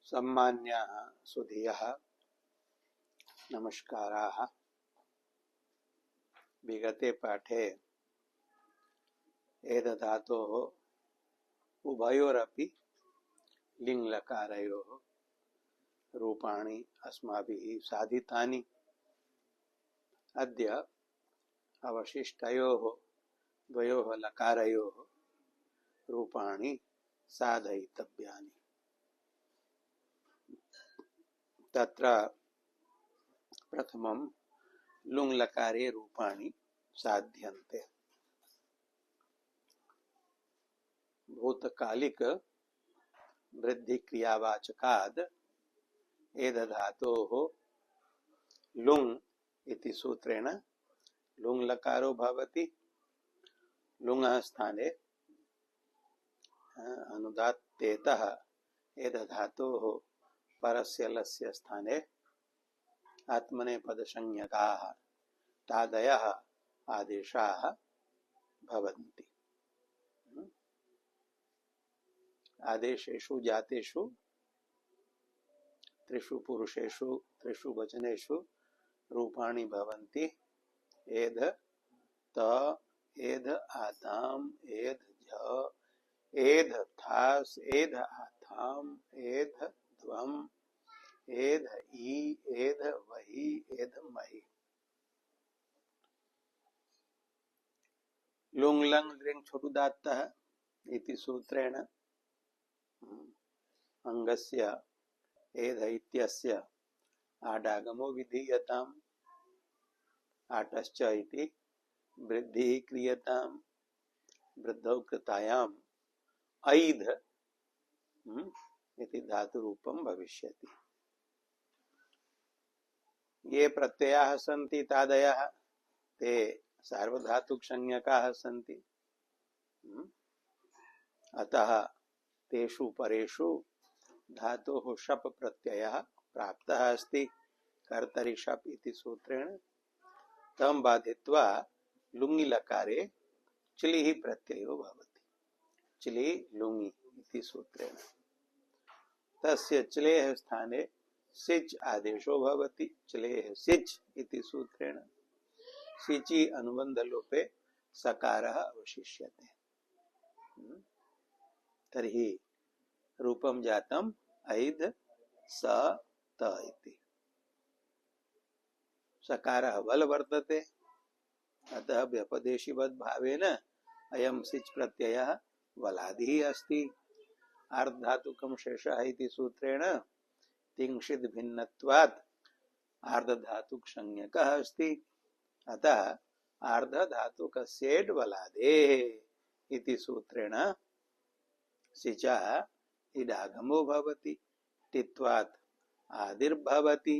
सम्मान्याः सुधियः नमस्काराः। विगते पाठे एतद्धातोः उभयोरपि लिङ्लकारयोः रूपाणि अस्माभिः साधितानि। अद्य अवशिष्टयोः द्वयोः लकारयोः रूपाणि साधयितव्यानि। तत्र प्रथमं लुङ्लकारे रूपाणि साध्यन्ते। भूतकालिक वृद्धि क्रियावाचकाद् एतद्धातोः लुङ् इति सूत्रेण लुङ्लकारो भवति। लुङ् स्थाने अनुदात्तेतः एतद्धातोः परस्य लस्य स्थाने आत्मनेपदसंज्ञकाः तादयः आदेशाः भवन्ति। आदेशेषु जातेषु त्रिषु पुरुषेषु त्रिषु वचनेषु रूपाणि भवन्ति। एध त एध आताम एध झ एध थास एध आथाम एध ध्वम एध ई एध वही एध मही। लुङ् लङ् लृङ् छोटुदात्तः इति सूत्रेण अंगस्य एध इत्यस्य आडागमो विधीयताम्। आटश्च इति वृद्धिः क्रियताम्। वृद्धौ कृतायाम् ऐध इति धातुरूपं भविष्यति। ये प्रत्ययाः सन्ति तादयः ते सार्वधातुकसंज्ञकाः सन्ति। अतः तेषु परेषु धातोः शप प्रत्ययः प्राप्तः अस्ति। कर्तरि शप इति सूत्रेण तं बाधित्वा लुङि लकारे चिलिः प्रत्ययो भवति। चिलि लुङि इति सूत्रेण तस्य चिलेः स्थाने सिच् आदेशो भवति। चिलेः सिच् इति सूत्रेण सिचि अनुबन्धलोपे सकारः अवशिष्यते। तर्हि रूपं जातम् ऐध स त इति। सकारः वल् वर्तते, अतः व्यपदेशिवद् भावेन अयं सिच् प्रत्ययः वलादिः अस्ति। आर्धधातुकं शेषः इति सूत्रेण तिंशिद् भिन्नत्वात् आर्धधातुकसंज्ञकः अस्ति। अतः आर्धधातुकस्येड् वलादेः इति सूत्रेण सिचः इडागमो भवति। टित्वात् आदिर्भवति।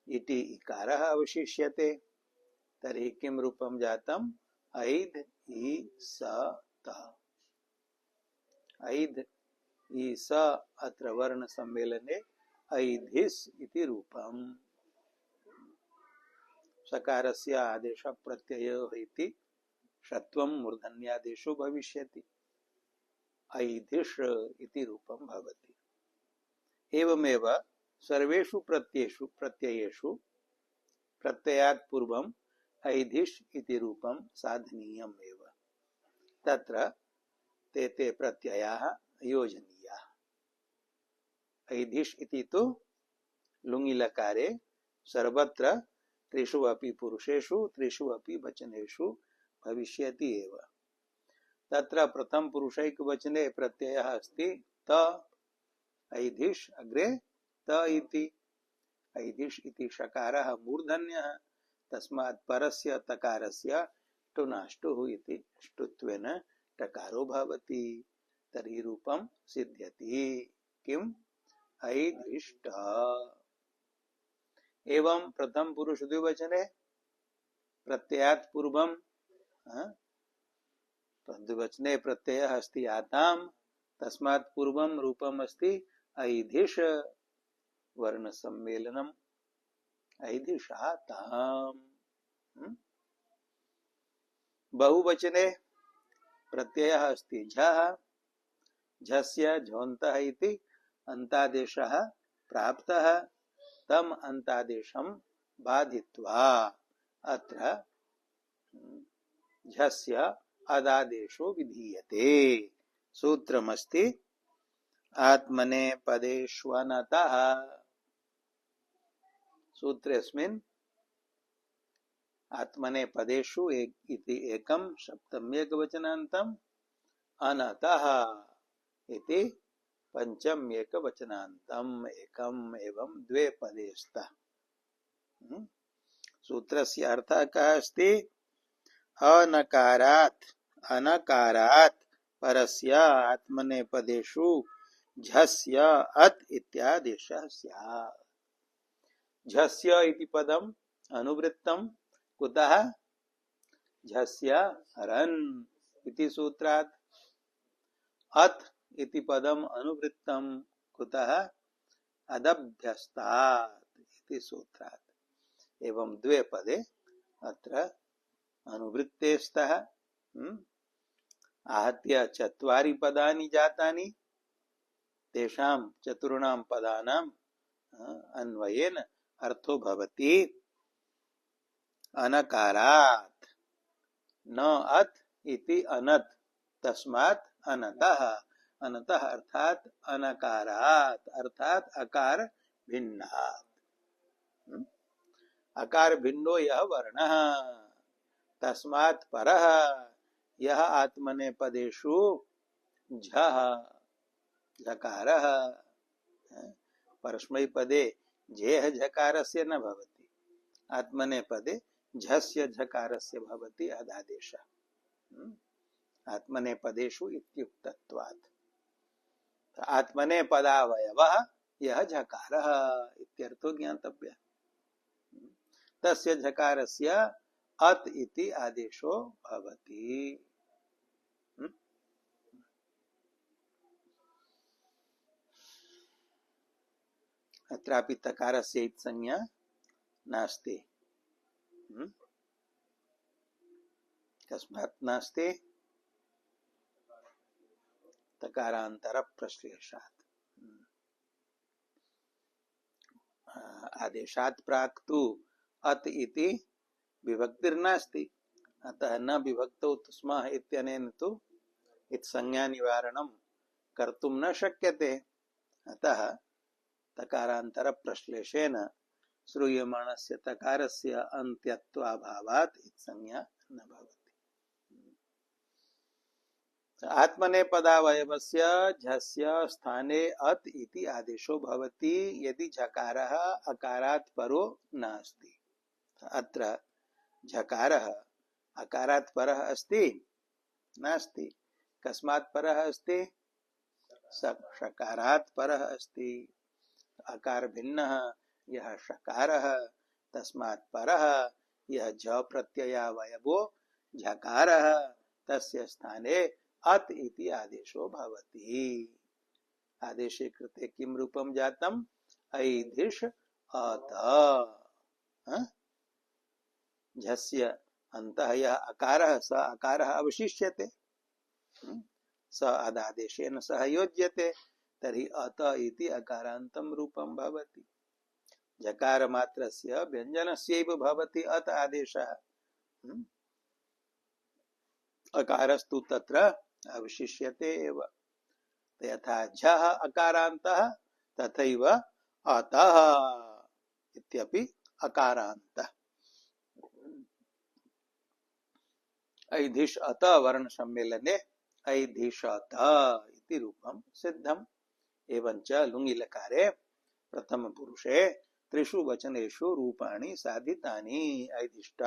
इति इकारः अवशिष्यते। तर्हि किं रूपं जातम्? ऐद् इ स त। ऐद् इ स अत्र वर्ण सम्मेलने ऐधिस् इति रूपम्। सकारस्य आदेश प्रत्ययो इति षत्वं मूर्धन्यादेशो भविष्यति। ऐधिष् इति रूपं भवति। एवमेव सर्वेषु प्रत्ययेषु प्रत्ययात् पूर्वम् ऐधिष् इति रूपं साधनीयम् एव। तत्र ते प्रत्ययाः योजनीयाः। ऐधिष् इति तु लुङि लकारे सर्वत्र त्रिषु अपि पुरुषेषु त्रिषु अपि वचनेषु भविष्यति एव। तत्र प्रथम पुरुषैक वचने प्रत्ययः अस्ति त। ऐधिष् अग्रे त इति। ऐधिष् इति षकारः मूर्धन्यः, तस्मात् परस्य तकारस्य टुनाष्टुः इति ष्टुत्वेन टकारो भवति। तर्हि रूपं सिद्ध्यति। किम्? ऐधिष्ट। एवं प्रथम पुरुष द्विवचने प्रत्ययात् पूर्वं द्विवचने प्रत्ययः अस्ति आताम्, तस्मात् पूर्वं रूपम् अस्ति ऐधिष् वर्ण सम्मेलनम्। ऐधिषाताम्। बहुवचने प्रत्ययः अस्ति झः। झस्य झोन्तः इति अन्तादेशः प्राप्तः तम अन्तादेशं बाधित्वा अत्र झस्य अदादेशो विधीयते। सूत्रमस्ति आत्मने पदेष्वनतः। सूत्रेऽस्मिन् आत्मने पदेषु इति एकं सप्तम्येकवचनान्तम् अनतः इति पंचम्येकवचनान्तम् एकम् एवं द्वे पदे स्तः। सूत्रस्य अर्थः कः अस्ति? अनकारात् अनकारात् परस्य आत्मनेपदेषु झस्य अत् इत्यादेशः स्यात्। झस्य इति पदम् अनुवृत्तं कुतः? झस्य रन् इति सूत्रात्। अत् इति पदम् अनुवृत्तं कुतः? अदभ्यस्तात् इति सूत्रात्। एवं द्वे पदे अत्र अनुवृत्ते स्तः। आहत्य चत्वारि पदानि जातानि। तेषां चतुर्णां पदानां अन्वयेन अर्थो भवति अनकारात् न अत् इति अनत् तस्मात् अनतः। अनतः अर्थात अनकारात् अर्थात अकार भिन्नात्। अकार भिन्नो यह वर्णः तस्मात् परः यह आत्मनेपदेषु झः झकारः। परस्मैपदे झेह झकारस्य न भवति, आत्मनेपदे झस्य झकारस्य भवति अदादेशः। आत्मनेपदेषु इत्युक्तत्वात्। आत्मनेपदावयवः यह झकारः इत्यर्थो ज्ञातव्यः। तस्य झकारस्य अत् इति आदेशो भवति। अत्रापि तकारस्य इति संज्ञा नास्ति। कस्मात् नास्ति? तकारांतर प्रश्लेषात्। आदेशात् प्राक् तु अत् इति विभक्तिर्नास्ति, अतः न विभक्तौ स्मः इत्यनेन तु इत्संज्ञा निवारणं कर्तुं न शक्यते। अतः तकारांतर प्रश्लेषेण श्रूयमाणस्य तकारस्य अन्त्यत्वाभावात् इत्संज्ञा न भवति। आत्मनेपदावयवस्य झस्य स्थाने अत् इति आदेशो भवति यदि झकारः अकारात् परो नास्ति। अत्र झकारः अकारात् परः अस्ति नास्ति। कस्मात् परः अस्ति? षकारात् परः अस्ति। अकार भिन्नः यह षकारः तस्मात् परः यह झ प्रत्ययावयवो झकारः तस्य स्थाने अत् इति आदेशो भवति। आदेशे कृते किं रूपं जातम्? ऐधिष अत। झस्य अन्तः यः अकारः स अकारः अवशिष्यते, स अदादेशेन सह योज्यते, तर्हि अत इति अकारान्तं रूपं भवति। झकार मात्रस्य व्यञ्जनस्यैव भवति अत आदेशः। अकारस्तु तत्र अवशिष्यते एव। यथा झः अकारान्तः तथैव अतः इत्यपि अकारान्तः। ऐधिष अत वर्ण सम्मेलने ऐधिषत इति रूपं सिद्धम्। एवञ्च लुङि लकारे प्रथम पुरुषे त्रिषु वचनेषु रूपाणि साधितानि। ऐधिष्ठ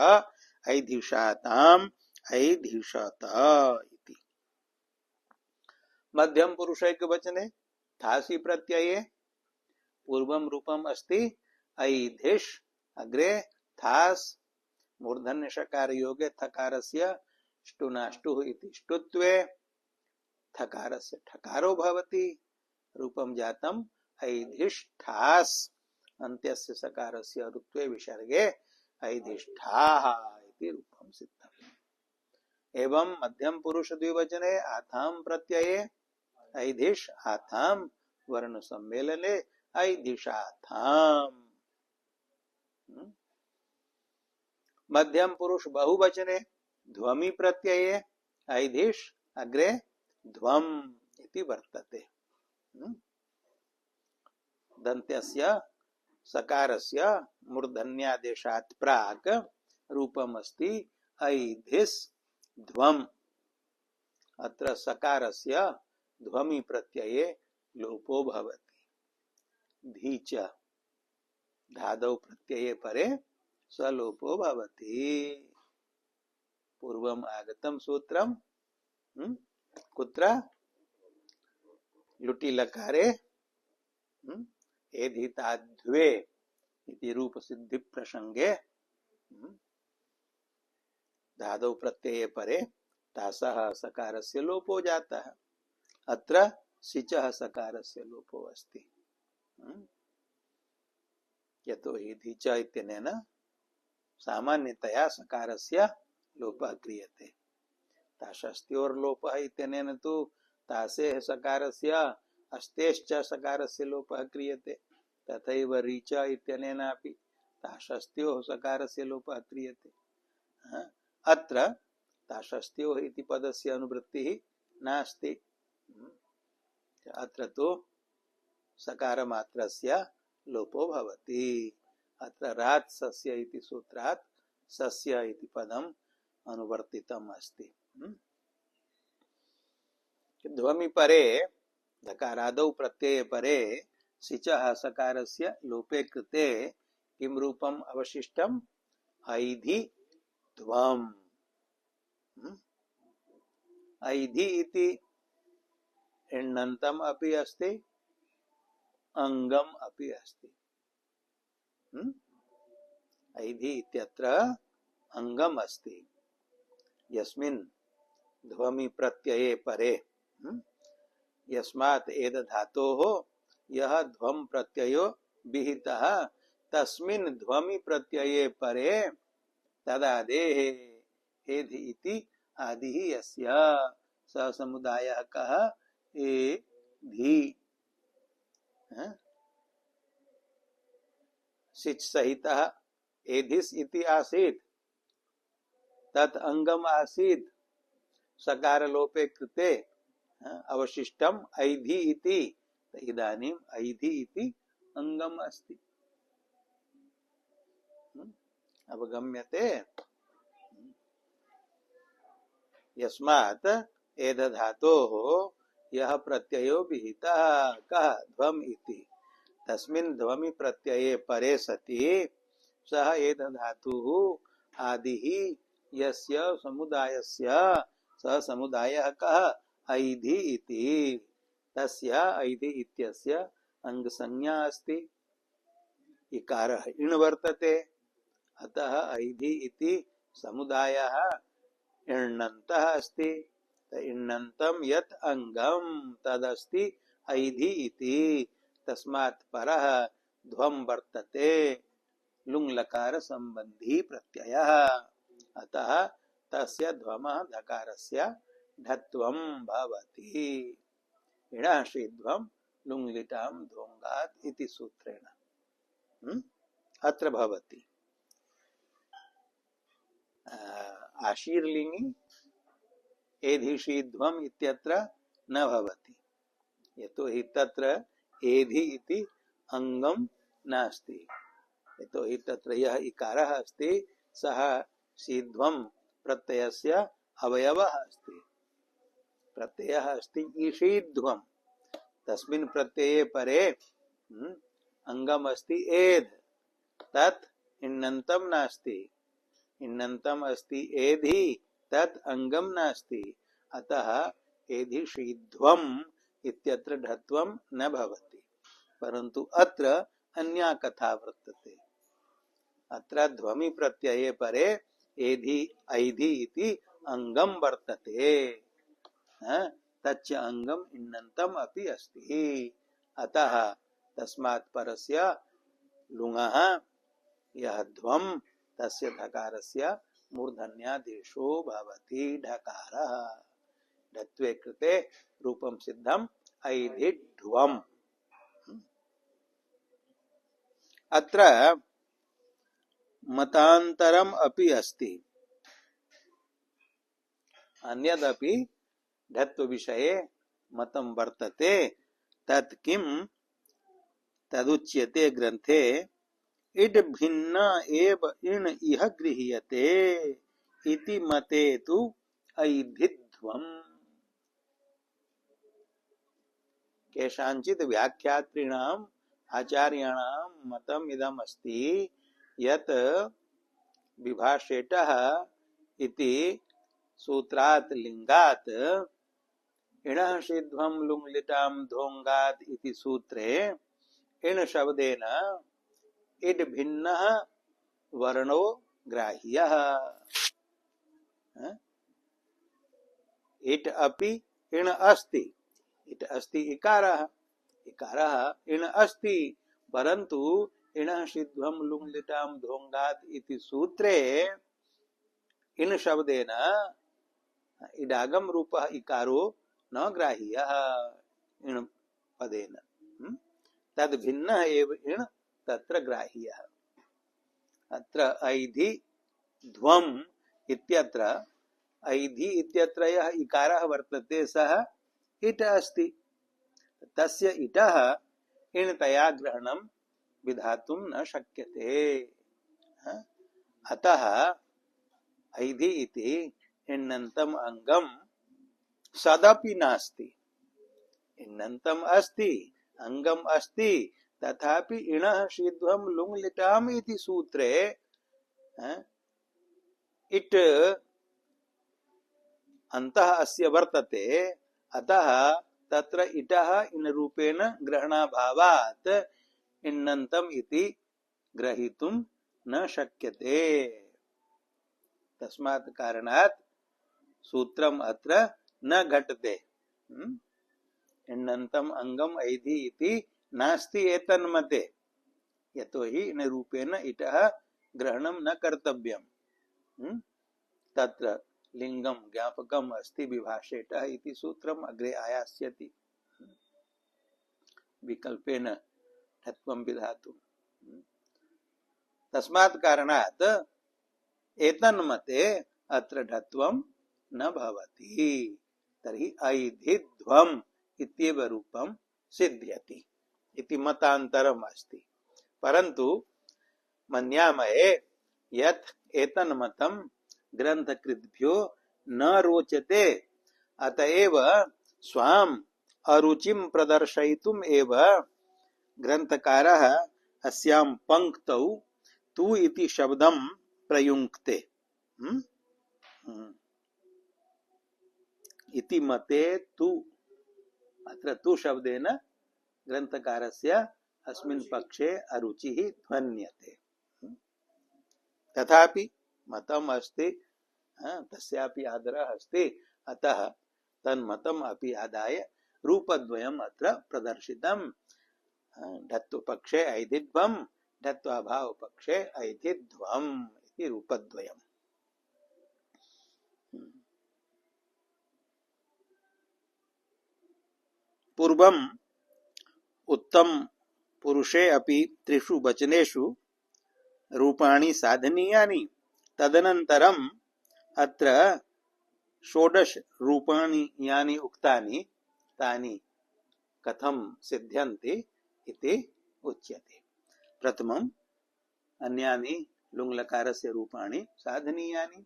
ऐधिषाताम् ऐधिषत इति। मध्यम पुरुषैक वचने थासि प्रत्यये पूर्वं रूपम् अस्ति ऐधिष। अग्रे थास् मूर्धन्य षकार योगे थकारस्य ष्टुनाष्टुः इति ष्टुत्वे थकारस्य ठकारो भवति। रूपं जातम् ऐधिष्ठास् अन्त्यस्य सकारस्य ऋत्वे विसर्गे ऐधिष्ठाः इति रूपं सिद्धम्। एवं मध्यम पुरुष द्विवचने आथाम प्रत्यये ऐधिष आथाम वर्ण सम्मेलने ऐधिशाथाम। मध्यम पुरुष बहुवचने ध्वमि प्रत्यये ऐधिश अग्रे ध्वम इति वर्तते। दन्त्यस्य सकारस्य मूर्धन्यादेशात् प्राक् रूपमस्ति ऐधिस् ध्वम। अत्र सकारस्य ध्वमि प्रत्यये लोपो भवति। धीच धादौ प्रत्यये परे सलोपो भवति। पूर्वम् आगतं सूत्रम् कुत्र लुटि लकारे एधिताद्वे इति रूप सिद्धि प्रसंगे धादौ प्रत्यये परे तासः सकारस्य लोपो जाता है। अत्र सिचः सकारस्य लोपो अस्ति। यतो हि धीच इत्यनेन सामान्यतया सकारस्य लोपः क्रियते। ताशस्त्योर् लोपः इत्यनेन तु तासेः सकारस्य अस्तेश्च सकारस्य लोपः क्रियते। तथैव रीच इत्यनेनापि ताशस्त्योः सकारस्य लोपः क्रियते। अत्र ताशस्त्योः इति पदस्य अनुवृत्तिः नास्ति। अत्र तु सकारमात्रस्य लोपो भवति। अत्र रात्सस्य इति सूत्रात् सस्य इति पदम् अनुवर्तितम् अस्ति। ध्वमि परे धकारादौ प्रत्यये परे सिचः सकारस्य लोपे कृते किं रूपम् अवशिष्टम्? ऐधि ध्वम्। ऐधि इति एण्णन्तम् अपि अस्ति, अंगम अपि अस्ति। ऐधि इत्यत्र अंगम अस्ति। यस्मिन् ध्वमि प्रत्यये परे यस्मात् एद धातोः यह ध्वम प्रत्ययो विहितः तस्मिन् ध्वमि प्रत्यये परे तदादेः एधि इति आदिः यस्य स समुदायः कः? एधि। सिच सहितः एधिस् इति आसीत्, तत् अंगम आसीत्। सकार लोपे कृते अवशिष्टम ऐधि इति, इदानीम ऐधि इति अंगम अस्ति। अवगम्यते? यस्मात् एध धातोः यः प्रत्ययो विहितः कः? ध्वम इति। तस्मिन् ध्वमि प्रत्यये परे सति सः एध धातुः आदिः यस्य समुदायस्य सः समुदायः कः? ऐधि इति। तस्य ऐधि इत्यस्य अंग संज्ञा अस्ति। इकारः इण् वर्तते। अतः ऐधि इति समुदायः इण्णन्तः अस्ति। इण्णन्तं यत् अंगम तदस्ति ऐधि इति। तस्मात् परः ध्वम वर्तते लुङ् लकार संबंधी प्रत्ययः। अतः तस्य ध्वमः धकारस्य ढत्वं भवति। इणः शीध्वं लुङ् लिटां ध्वंगात् इति सूत्रेण अत्र भवति। आशीर्लिङ्गि एधि शीध्वम् इत्यत्र न भवति। यतो हि तत्र एधि इति अंगम नास्ति। यतो हि तत्र यः इकारः अस्ति सः शीध्वम् प्रत्ययस्य अवयवः अस्ति। प्रत्ययः अस्ति ईशीध्वम्। तस्मिन् प्रत्यये परे अंगम अस्ति एध्, तत् इण्णन्तं नास्ति। इण्णन्तं अस्ति एधि, तत् अंगम नास्ति। अतः एधि शीध्वम् इत्यत्र ढत्वं न भवति। परन्तु अत्र अन्या कथा वर्तते। अत्र ध्वमि प्रत्यये परे एधि ऐधि इति अंगम वर्तते। तच्च अंगम इण्णन्तम् अपि अस्ति। अतः तस्मात् परस्य लुङः यः ध्वम् तस्य धकारस्य मूर्धन्यादेशो भवति ढकारः। ढत्वे कृते रूपं सिद्धम् ऐधिध्वम्। अत्र मतांतरम अपि अस्ति, अन्यदपि धत्व विषये मतम वर्तते, तत् किम तदुच्यते ग्रंथे इड भिन्न एव इण इह गृह्यते इति मते तु ऐधिध्वम्। केषाञ्चित् व्याख्यातॄणाम् आचार्याणां मतम् इदम् अस्ति यत् विभाषेटः इति सूत्रात् लिंगात् इणः शीध्वं लुङ्लिटां धोंगात् इति सूत्रे इण शब्देन इड भिन्नः वर्णो ग्राह्यः। इट अपि इण अस्ति, इट अस्ति इकारः, इकारः इण अस्ति, परन्तु इणः शीध्वं लुङ्लिटां धोंगात् इति सूत्रे इण शब्देन इडागम रूपः इकारो न ग्राह्यः इण पदेन। तद् भिन्नः एव इण तत्र ग्राह्यः। अत्र ऐधि ध्वम् इत्यत्र ऐधि इत्यत्र यः इकारः वर्तते सः इट अस्ति, तस्य इटः इणतया ग्रहणं विधातुं न शक्यते। अतः ऐधि इति इण्णन्तम् अङ्गं सदपि नास्ति। इण्णन्तम् अस्ति, अङ्गम् अस्ति, तथापि इणः शीध्वं लुङ्लिटाम् इति सूत्रे इट् अन्तः अस्य वर्तते। अतः तत्र इटः इन् रूपेण ग्रहणाभावात् इण्णन्तम् इति ग्रहीतुं न शक्यते। तस्मात् कारणात् सूत्रम् अत्र न घटते। इण्णन्तम् अङ्गम् ऐधि इति नास्ति एतन्मते, यतोहि इन् रूपेण इटः ग्रहणं न कर्तव्यम्। तत्र लिंगम ज्ञापकम अस्ति विभाषेटः इति सूत्रम् अग्रे आयास्यति विकल्पेन ढत्वं विधातुम्। तस्मात् कारणात् एतन्मते अत्र ढत्वं न भवति, तर्हि ऐधिध्वम् इत्येव रूपं सिद्ध्यति इति मतान्तरम् अस्ति। परन्तु मन्यामहे यत् एतन्मतं ग्रंथकृद्भ्यो न रोचते, अतएव स्वाम अरुचिं प्रदर्शयितुम् एव ग्रंथकारः अस्यां पंक्तौ तु इति शब्दं प्रयुङ्क्ते। इति मते तु, अत्र तु शब्देन ग्रंथकारस्य अस्मिन् पक्षे अरुचिः ध्वन्यते। तथापि मतम् अस्ति, तस्यापि आदरः अस्ति, अतः तन्मतम् अपि आदाय रूपद्वयम् अत्र प्रदर्शितम्। ढत्वपक्षे ऐधिध्वम्, ढत्वाभावपक्षे ऐधिध्वम् इति रूपद्वयम्। पूर्वम् उत्तम पुरुषे अपि त्रिषु वचनेषु रूपाणि साधनीयानि, तदनन्तरम् अत्र षोडश रूपाणि यानि उक्तानि तानि कथं सिद्ध्यन्ति इति उच्यते। प्रथमम् अन्यानि लुङ्लकारस्य रूपाणि साधनीयानि।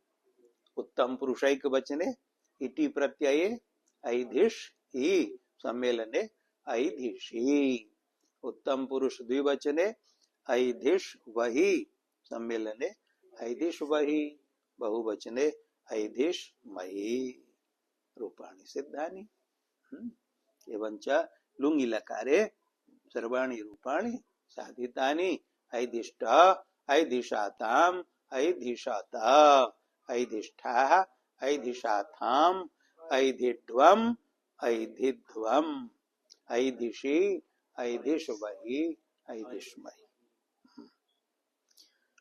उत्तम पुरुषैक वचने इति प्रत्यये ऐधिष् इ सम्मेलने ऐधिषि। उत्तम पुरुष द्विवचने ऐधिष् वहि सम्मेलने ऐधिष् वहि, बहुवचने ऐधिष् महि रूपाणि सिद्धानि। एवञ्च लुङि लकारे सर्वाणि रूपाणि साधितानि। ऐधिष्ठ, ऐधिषाताम्, ऐधिषत, ऐधिष्ठाः, ऐधिषाथाम्, ऐधिध्वम्, ऐधिध्वम्, ऐधिषि, ऐधिष्वहि, ऐधिष्महि।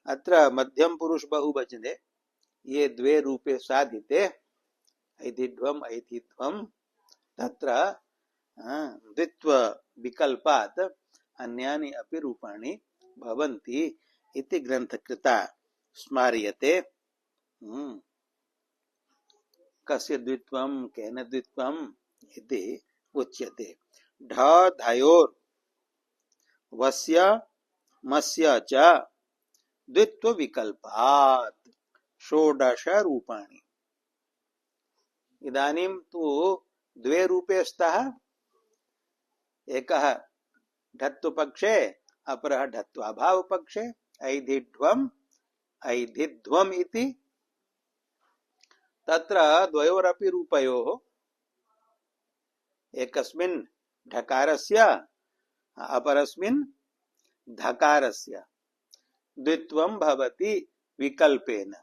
अत्र मध्यम पुरुष बहुवचने ये द्वे रूपे साधिते ऐधिध्वम् ऐधिध्वम्, तत्र द्वित्व विकल्पात् अन्यानि अपि रूपाणि भवन्ति इति ग्रंथकृता स्मार्यते। कस्य द्वित्वं केन द्वित्वम् इति उच्यते। ढ धयोर वस्य मस्य च द्वित्व विकल्पात् षोडश रूपाणि। इदानीं तु द्वे रूपे स्तः, एकः ढत्वपक्षे अपरः ढत्वाभाव पक्षे। ऐधिध्वम् ऐधिध्वम् इति तत्र द्वयोरपि रूपयोः एकस्मिन् ढकारस्य अपरस्मिन् धकारस्य द्वित्वं भवति विकल्पेन।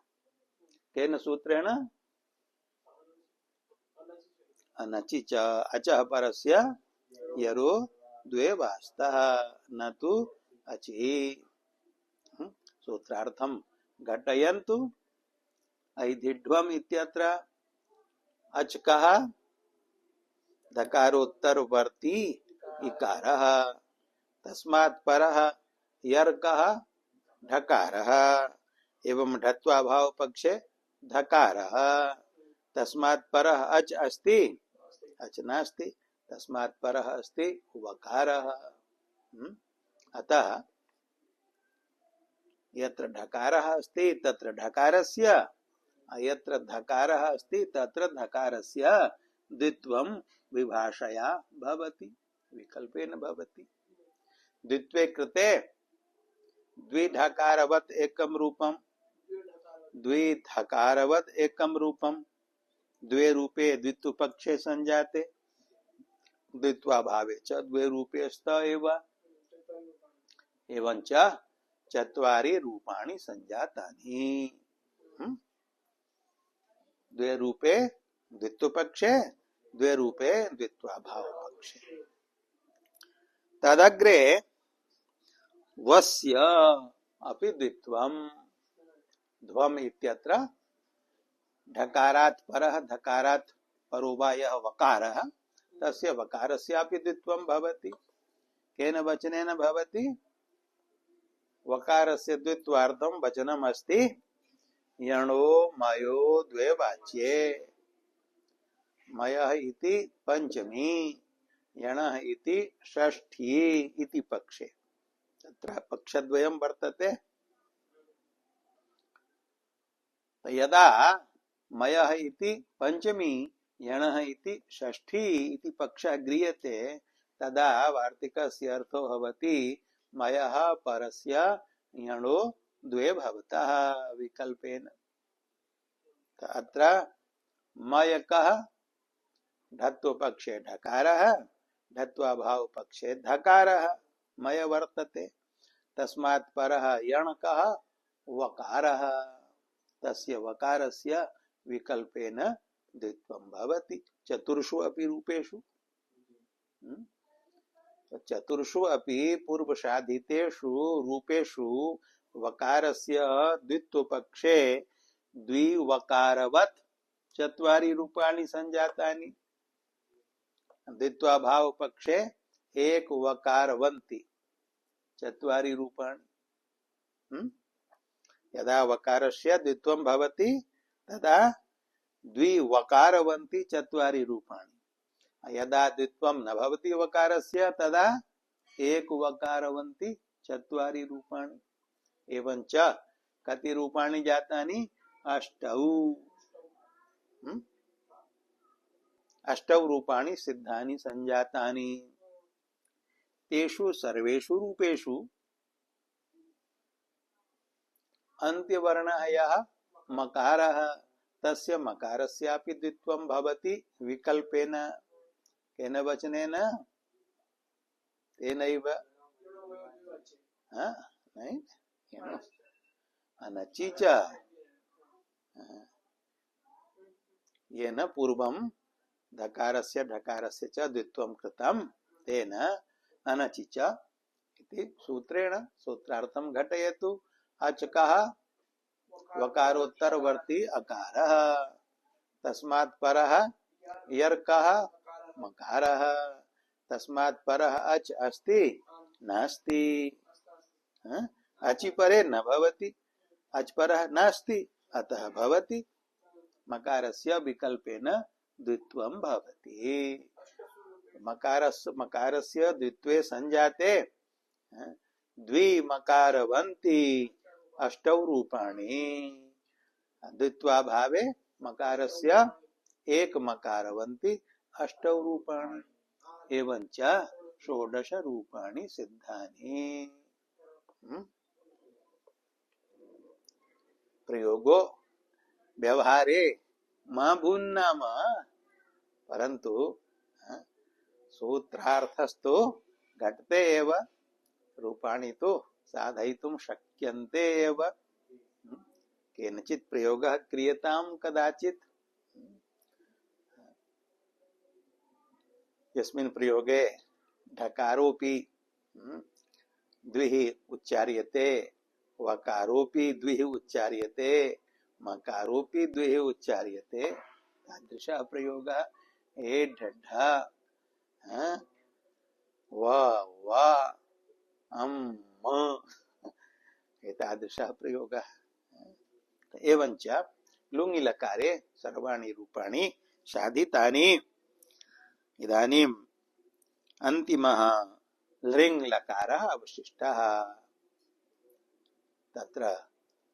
केन सूत्रेण? अनचि च अचः परस्य यरो द्वे वास्तः न तु अचि। सूत्रार्थं घटयन्तु। ऐधिध्वम् इत्यत्र अचकः धकारोत्तरवर्ती इकारः, तस्मात् परः यर्कः ढकारः, एवं ढत्वाभाव पक्षे धकारः, तस्मात् परः अच अस्ति, अच नास्ति, तस्मात् परः अस्ति वकारः। अतः यत्र ढकारः अस्ति तत्र ढकारस्य, यत्र धकारः अस्ति तत्र धकारस्य द्वित्वं विभाषया भवति, विकल्पेन भवति। द्वित्वे कृते द्विढकारवत् एकं रूपं, द्विधकारवत् एकं रूपं, द्वे रूपे द्वित्वपक्षे संजाते, द्वित्वाभावे च द्वे रूपे स्त एव, एवञ्च चत्वारि रूपाणि संजातानि। द्वे रूपे द्वित्वपक्षे, द्वे रूपे द्वित्वाभाव पक्षे। तदग्रे वस्य अपि द्वित्वम्। ध्वम् इत्यत्र ढकारात् परः धकारात् परो वा यः वकारः, तस्य वकारस्यापि द्वित्वं भवति। केन वचनेन भवति? वकारस्य द्वित्वार्थं वचनम् अस्ति यणो मयो द्वे वाच्ये। मयः इति पंचमी, यणः इति षष्ठी इति पक्षे। तत्र पक्षद्वयं वर्तते। यदा मयः इति पंचमी यणः इति षष्ठी इति पक्षः गृह्यते तदा वार्तिकस्य अर्थो भवति मयः परस्य यणो द्वे भवतः विकल्पेन। अत्र मयकः ढत्वपक्षे ढकारः, ढत्वाभाव पक्षे धकारः मय वर्तते, तस्मात् परः यणकः वकारः, तस्य वकारस्य विकल्पेन द्वित्वं भवति चतुर्षु अपि रूपेषु। चतुर्षु अपि पूर्वसाधितेषु रूपेषु वकारस्य द्वित्वपक्षे द्विवकारवत् चत्वारि रूपाणि संजातानि, द्वित्वाभाव पक्षे एक वकारवन्ति चत्वारि रूपाणि। यदा वकारस्य द्वित्वं भवति तदा द्विवकारवन्ति चत्वारि रूपाणि, यदा द्वित्वं न भवति वकारस्य तदा एक वकारवन्ति चत्वारि रूपाणि। एवञ्च कति रूपाणि जातानि? अष्टौ। अष्टौ रूपाणि सिद्धानि संजातानि। तेषु सर्वेषु रूपेषु अन्त्यवर्णः यः मकारः, तस्य मकारस्यापि द्वित्वं भवति विकल्पेन। केन वचनेन? तेनैव। नहीं? अनचि च येन पूर्वं धकारस्य ढकारस्य च द्वित्वं कृतं तेन अनचि च इति सूत्रेण सूत्रार्थं घटयतु। अचकः वकारोत्तरवर्ती अकारः, तस्मात् परः यर्कः मकारः, तस्मात् परः अच अस्ति नास्ति। हाँ? अचि परे न भवति, अच परः नास्ति अतः भवति। मकारस्य विकल्पेन द्वित्वं भवति। मकारस्य द्वित्वे संजाते द्विमकारवन्ति अष्टौ रूपाणि। द्वित्वाभावे मकारस्य एक मकारवन्ति अष्टौ रूपाणि एवञ्च षोडश रूपाणि सिद्धानि। प्रयोगो व्यवहारे मा भून्नाम, परंतु सूत्रार्थस्तु घटते एव, रूपाणि तो साधयितुं शक्यन्ते एव। केनचित् प्रयोगः क्रियतां कदाचित्। यस्मिन् प्रयोगे ढकारोपि द्विः उच्चार्यते, वकारोपि द्विः उच्चार्यते, मकारोपि द्विः उच्चार्यते, तादृशः प्रयोगः ए ढढ व अम एतादृशः प्रयोगः। एवञ्च लुङि लकारे सर्वाणि रूपाणि साधितानि। इदानीम् अन्तिमः लृङ् लकारः अवशिष्टः। तत्र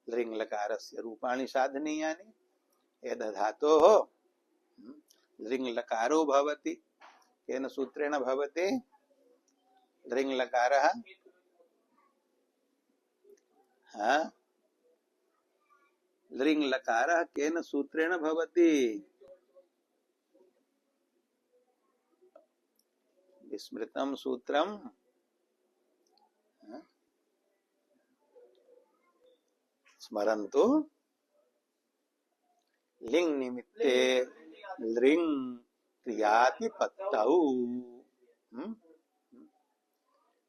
लृङ् लकारस्य रूपाणि साधनीयानि। एतद्धातोः लृङ् लकारो भवति। केन सूत्रेण भवति? लृङ् लकारः लृङ् लकारः केन सूत्रेण भवति? विस्मृतं सूत्रम्। स्मरन्तु। लिङ् निमित्ते लृङ् क्रियातिपत्तौ।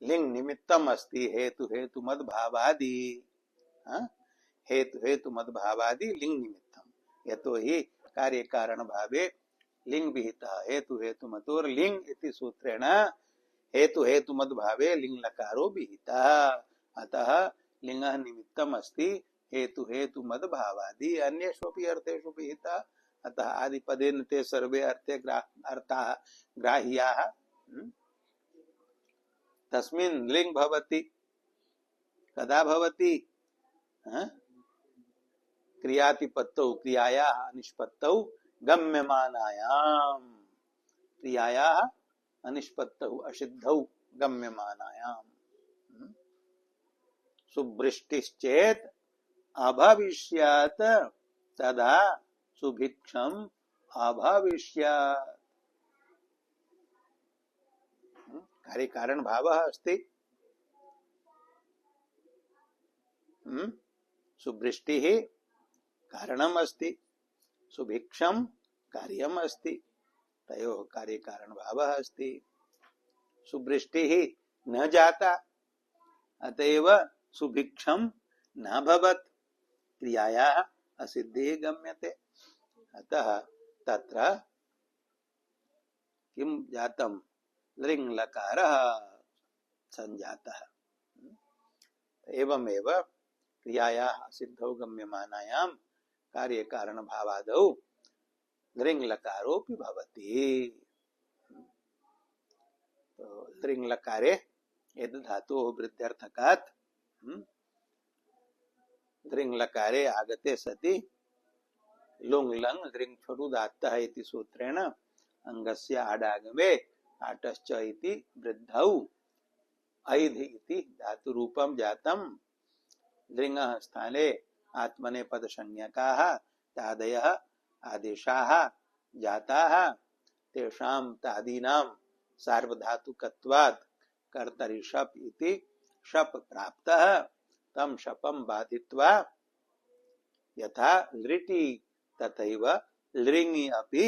लिङ् निमित्तम् अस्ति हेतु हेतु मद्भावादि। हेतु हेतु मद्भावादि लिङ् निमित्तम्। यतोहि कार्य कारण भावे लिङ् विहितः हेतु हेतु मतोर् लिङ् इति सूत्रेण हेतु हेतु मद्भावे लिङ् लकारो विहितः। अतः लिङ्गः निमित्तम् अस्ति हेतु हेतु मद्भावादि अन्येष्वपि अर्थेषु विहितः। अतः आदिपदेन ते सर्वे अर्थे अर्थाः ग्राह्याः। तस्मिन् लिङ् भवति। कदा भवति? क्रियातिपत्तौ, क्रियायाः अनिष्पत्तौ गम्यमानायाम्। क्रियायाः अनिष्पत्तौ असिद्धौ गम्यमानायाम्। सुवृष्टिश्चेत् अभविष्यात् तदा सुभिक्षम् अभविष्यात्। कार्य कारण भावः अस्ति। सुवृष्टिः कारणम् अस्ति, सुभिक्षम् कार्यम् अस्ति। तयोः कार्य कारण भावः अस्ति। सुवृष्टिः न जाता, अतएव सुभिक्षम् न भवत्। क्रियायाः असिद्धिः गम्यते। अतः तत्र किं जातम्? लृङ् लकारः संजातः। एवमेव क्रियायाः असिद्धौ गम्यमानायां कार्य कारण भावादौ लृङ् लकारोऽपि भवति। तो लृङ् लकारे एतद्धातोः वृद्ध्यर्थकात् लृङ् लकारे आगते सति लुङ् लङ् लृङ् फरुदात्तः इति सूत्रेण अङ्गस्य आडागमे आटश्च इति वृद्धौ ऐध् इति धातुरूपं जातम्। लृङ्गः स्थाने आत्मनेपद संज्ञकाः तादयः आदेशाः जाताः। तेषां तादीनां सार्वधातुकत्वात् कर्तरि शप् इति शप् प्राप्तः। तं शपं बाधित्वा यथा लृटि तथैव लृङि अपि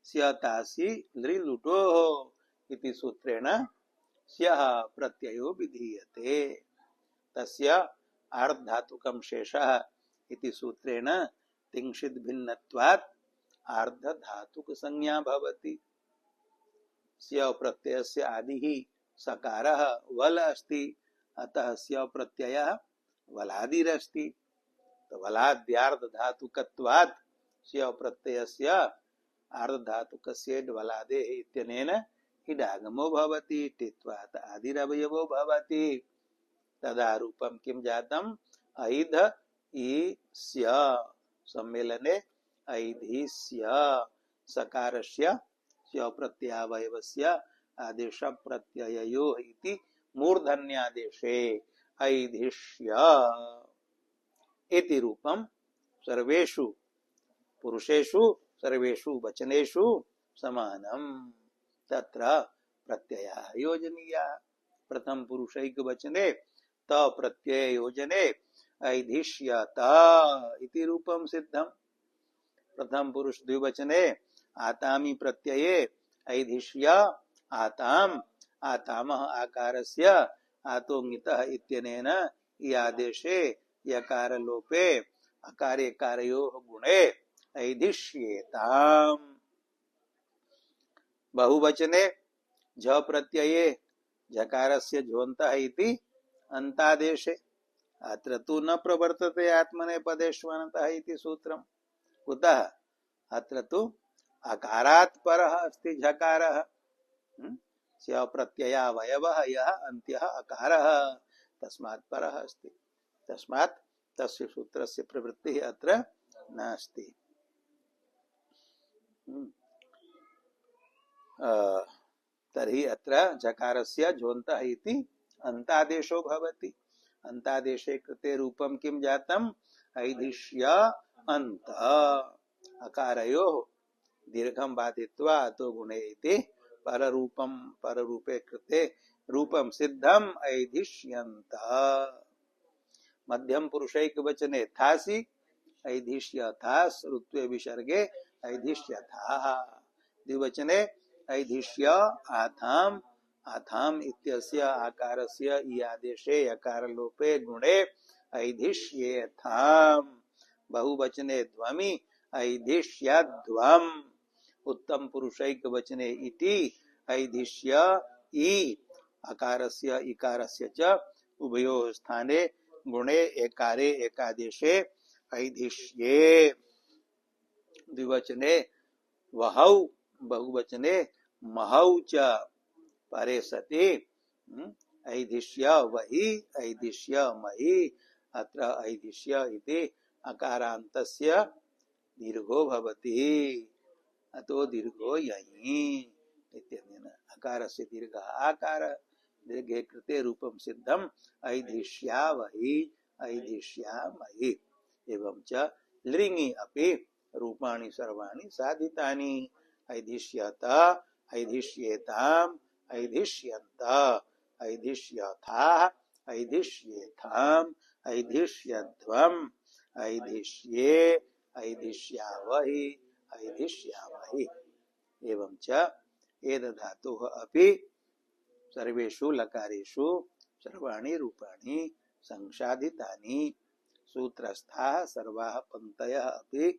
स्यतासि लृलुटोः इति सूत्रेण स्यः प्रत्ययो विधीयते। तस्य आर्धधातुकं शेषः इति सूत्रेण तिंशित् भिन्नत्वात् आर्धधातुक संज्ञा भवति। स्य प्रत्ययस्य आदिः सकारः वल अस्ति, अतः स्य प्रत्ययः वलादिरस्ति। तो वलाद्यार्ध धातुकत्वात् स्य प्रत्ययस्य आर्धधातुकस्य वलादेः इत्यनेन इडागमो भवति। टित्वात् आदिरवयवो भवति। तदा रूपं किं जातम्? ऐध ईस्य सम्मेलने ऐधिस्य सकारस्य स्य प्रत्ययावयवस्य आदेश प्रत्यययो इति मूर्धन्यादेशे ऐधिष्य इति रूपं सर्वेषु पुरुषेषु सर्वेषु वचनेषु समानम्। तत्र प्रत्ययः योजनीयः। प्रथम पुरुषैक वचने त प्रत्यय योजने ऐधिष्यत इति रूपं सिद्धम्। प्रथम पुरुष द्विवचने आतामि प्रत्यये ऐधिष्य आताम आतामः आकारस्य आतोंगितः इत्यनेन इ आदेशे यकार लोपे अकारे कारयोः गुणे ऐधिष्येताम्। बहुवचने झ प्रत्यये झकारस्य झोन्तः इति अन्तादेशे अत्र तु न प्रवर्तते आत्मनेपदेष्वन्तः इति सूत्रम्। कुतः? अत्र तु अकारात् परः अस्ति झकारः। स्य प्रत्ययावयवः यः अन्त्यः अकारः तस्मात् परः अस्ति। तस्मात् तस्य सूत्रस्य प्रवृत्तिः अत्र नास्ति। तर्हि अत्र झकारस्य झोन्तः इति अन्तादेशो भवति। अन्तादेशे कृते रूपं किं जातम्? ऐधिष्य अन्त अकारयोः दीर्घं बाधित्वा अतो गुणे इति पररूपं पररूपे कृते रूपं सिद्धम् ऐधिष्यन्त। मध्यम पुरुषैक वचने थासि ऐधिष्यथास् ऋत्वे विसर्गे ऐधिष्यथाः। द्विवचने ऐधिष्य आथाम आथाम इत्यस्य आकारस्य इ आदेशे यकार लोपे गुणे ऐधिष्येथाम्। बहुवचने ध्वमि ऐधिष्यध्वम्। उत्तम पुरुषैक वचने इति ऐधिष्य इ अकारस्य इकारस्य च उभयोः स्थाने गुणे एकारे एकादेशे ऐधिष्ये। द्विवचने वहौ बहुवचने महौ च परे सति ऐधिष्य वहि ऐधिष्य महि। अत्र ऐधिष्य इति अकारान्तस्य दीर्घो भवति। अतो दीर्घो यहि इत्यनेन अकारस्य दीर्घः आकार दीर्घे कृते रूपं सिद्धम् ऐधिष्या वहि ऐधिष्या महि। एवं च लिङि अपि रूपाणि सर्वाणि साधितानि। ऐधिष्यत ऐधिष्येताम् ऐधिष्यन्त ऐधिष्यथाः ऐधिष्येथाम् ऐधिष्यध्वम् ऐधिष्ये ऐधिष्यावहि ऐधिष्यामहि। एवं च एतद्धातुः अपि सर्वेषु लकारेषु सर्वाणि रूपाणि संसाधितानि। सूत्रस्थाः सर्वाः पङ्क्तयः अपि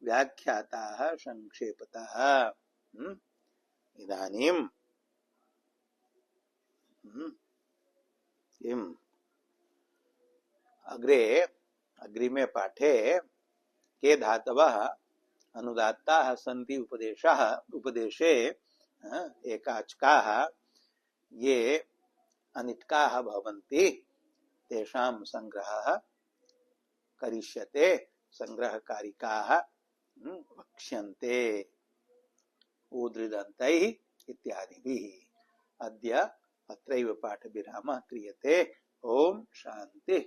व्याख्याताः संक्षेपतः। इदानीं किम् अग्रे अग्रिमे पाठे के धातवः अनुदात्ताः सन्ति उपदेशे एकाचकाः ये अनिट्काः भवन्ति तेषां संग्रहः करिष्यते। संग्रहकारिकाः वक्ष्यन्ते ऊदृदन्तैः इत्यादिभिः। अद्य अत्रैव पाठविरामः क्रियते। ओम शान्ति।